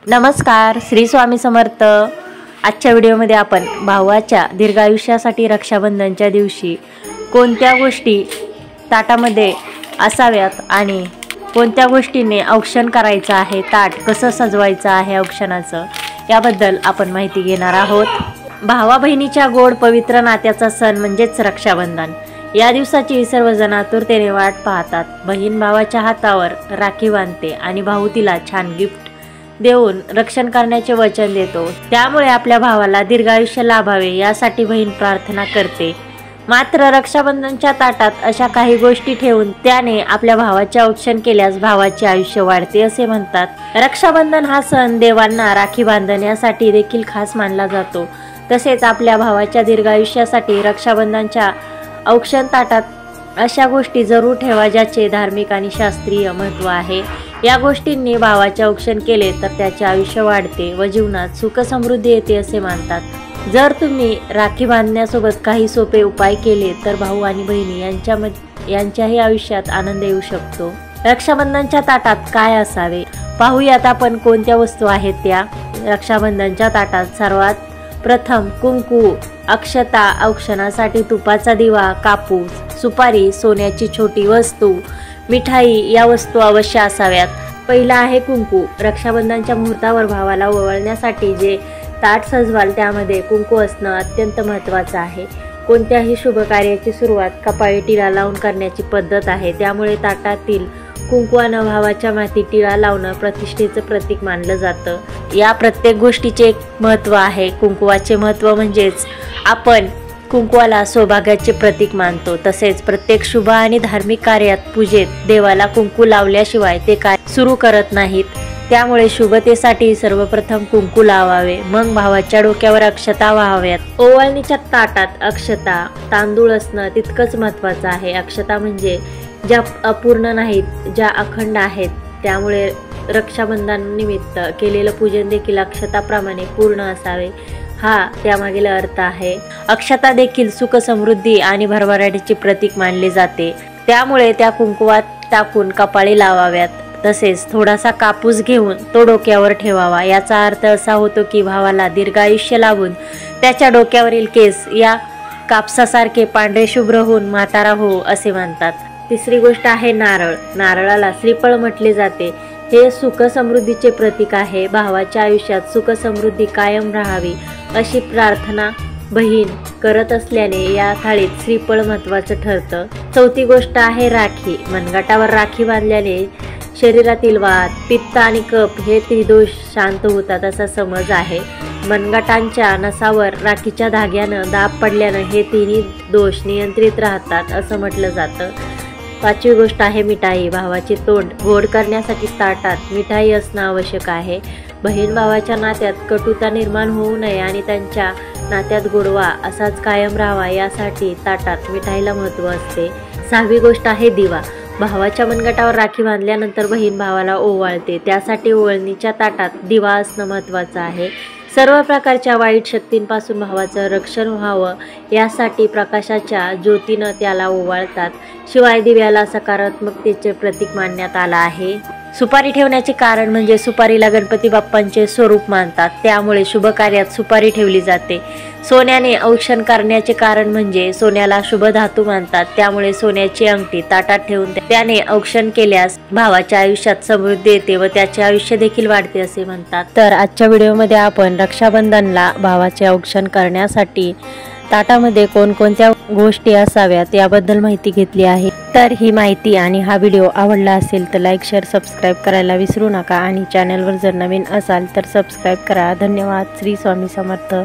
नमस्कार, श्री स्वामी समर्थ। आजच्या व्हिडिओमध्ये आपण भावाच्या दीर्घायुष्यासाठी रक्षाबंधनच्या दिवशी कोणत्या गोष्टी ताटामध्ये असाव्यात आणि कोणत्या गोष्टींनी औक्षण करायचं आहे, ताट कसं सजवायचं आहे औक्षणाचं, याबद्दल आपण माहिती घेणार आहोत। भावा बहिणीच्या गोड पवित्र नात्याचा सण म्हणजेच रक्षाबंधन। या दिवसाची सर्वजण आतुरतेने वाट पाहतात। बहीण भावाच्या हातावर राखी बांधते आणि भाऊ तिला छान गिफ्ट देऊन रक्षण करण्याचे वचन देतो। त्यामुळे आपल्या भावाला दीर्घायुष्य लाभावे यासाठी बहीण प्रार्थना करते। मात्र रक्षाबंधनच्या ताटात अशा काही गोष्टी ठेवून त्याने आपल्या भावाचे औक्षण केल्यास भावाचे आयुष्य वाढते असे म्हणतात। रक्षाबंधन हा सण देवांना राखी बांधण्यासाठी देखील खास मानला जातो। तसेच आपल्या भावाच्या दीर्घायुष्यासाठी रक्षाबंधनच्या औक्षण ताटात अशा गोष्टी जरूर ठेवा ज्याचे धार्मिक आणि शास्त्रीय महत्त्व आहे। या गोष्टींनी भावाचे औक्षण केले तर त्याचे आयुष्य वाढते व जीवनात सुख समृद्धी येते असे मानतात। जर तुम्ही राखी बांधण्यासोबत काही सोपे उपाय केले तर भाऊ आणि बहिणी यांच्याही आयुष्यात आनंद येऊ शकतो। रक्षाबंधनच्या ताटात काय असावे पाहूयात आपण कोणत्या वस्तू आहेत त्या। रक्षाबंधनच्या ताटात सर्वात प्रथम कुंकू, अक्षता, औक्षणासाठी तुपाचा दिवा, कापूस, सुपारी, सोन्याची छोटी वस्तू, मिठाई या वस्तू अवश्य असाव्यात। पहिला आहे कुंकू। रक्षाबंधनच्या मुहूर्तावर भावाला ओवाळण्यासाठी जे ताट सजवाल त्यामध्ये कुंकू असणं अत्यंत महत्त्वाचं आहे। कोणत्याही शुभ कार्याची सुरुवात कपाळी टिळा लावून करण्याची पद्धत आहे। त्यामुळे ताटातील कुंकवानं भावाच्या माथी टिळा लावणं प्रतिष्ठेचं प्रतीक मानलं जातं। या प्रत्येक गोष्टीचे एक महत्त्व आहे। कुंकवाचे महत्त्व म्हणजेच आपण कुंकवाला सौभाग्याचे प्रतीक मानतो। तसेच प्रत्येक शुभ आणि धार्मिक कार्यात पूजेत देवाला कुंकू लावल्याशिवाय ते कार्य सुरू करत नाहीत। त्यामुळे शुभतेसाठी सर्वप्रथम कुंकू लावावे, मग भावाच्या डोक्यावर अक्षता वाहाव्यात। ओवाळणीच्या ताटात अक्षता, तांदूळ असणं तितकंच महत्त्वाचं आहे। अक्षता म्हणजे ज्या अपूर्ण नाहीत, ज्या अखंड आहेत। त्यामुळे रक्षाबंधनानिमित्त केलेलं पूजन देखील अक्षताप्रमाणे पूर्ण असावे हा त्यामागील अर्थ आहे। अक्षता देखील सुख समृद्धी आणि भरभराटीचे प्रतीक मानले जाते। त्यामुळे त्या कुंकवात टाकून कपाळी लावाव्यात। तसेच थोडासा कापूस घेऊन तो डोक्यावर ठेवावा। याचा अर्थ असा होतो की भावाला दीर्घायुष्य लाभून त्याच्या डोक्यावरील केस या कापसासारखे पांढरे शुभ्र होऊन म्हातारा हो असे म्हणतात। तिसरी गोष्ट आहे नारळ। नारळाला श्रीफळ म्हटले जाते। हे सुख समृद्धीचे प्रतीक आहे। भावाच्या आयुष्यात सुख समृद्धी कायम राहावी अशी प्रार्थना बहीण करत असल्याने या थाळीत श्रीफळ महत्त्वाचं ठरतं। चौथी गोष्ट आहे राखी। मनगटावर राखी बांधल्याने शरीरातील वात, पित्त आणि कफ हे त्रिदोष शांत होतात असा समज आहे। मनगटांच्या नसावर राखीच्या धाग्यानं दाब पडल्यानं हे तिन्ही दोष नियंत्रित राहतात असं म्हटलं जातं। पाचवी गोष्ट आहे मिठाई। भावाचे तोंड गोड करण्यासाठी ताटात मिठाई असणं आवश्यक आहे। बहीण भावाच्या नात्यात कटुता निर्माण होऊ नये आणि त्यांच्या नात्यात गोडवा असाच कायम राहावा यासाठी ताटात मिठाईला महत्त्व असते। सहावी गोष्ट आहे दिवा। भावाच्या मनगटावर राखी बांधल्यानंतर बहीण भावाला ओवाळते, त्यासाठी ओवाळणीच्या ताटात दिवा असणं महत्त्वाचं आहे। सर्व प्रकारच्या वाईट शक्तींपासून भावाचं रक्षण व्हावं यासाठी प्रकाशाच्या ज्योतीनं त्याला ओवाळतात। शिवाय दिव्याला सकारात्मकतेचे प्रतीक मानण्यात आलं आहे। सुपारी ठेवण्याचे कारण म्हणजे सुपारीला गणपती बाप्पांचे स्वरूप मानतात। त्यामुळे शुभ कार्यात सुपारी ठेवली जाते। सोन्याने औक्षण करण्याचे कारण म्हणजे सोन्याला शुभ धातू मानतात। त्यामुळे सोन्याची अंगठी ताटात ठेवून त्याने औक्षण केल्यास भावाच्या आयुष्यात समृद्धी येते व त्याचे आयुष्य देखील वाढते असे म्हणतात। तर आजच्या व्हिडिओमध्ये आपण रक्षाबंधनला भावाचे औक्षण करण्यासाठी ताटामध्ये कोणकोणत्या गोष्टी असाव्यात याबद्दल माहिती घेतली आहे। तर ही माहिती आणि हा व्हिडिओ आवडला असेल तर लाईक, शेअर, सबस्क्राईब करायला विसरू नका आणि चॅनलवर जर नवीन असाल तर सबस्क्राईब करा। धन्यवाद। श्री स्वामी समर्थ।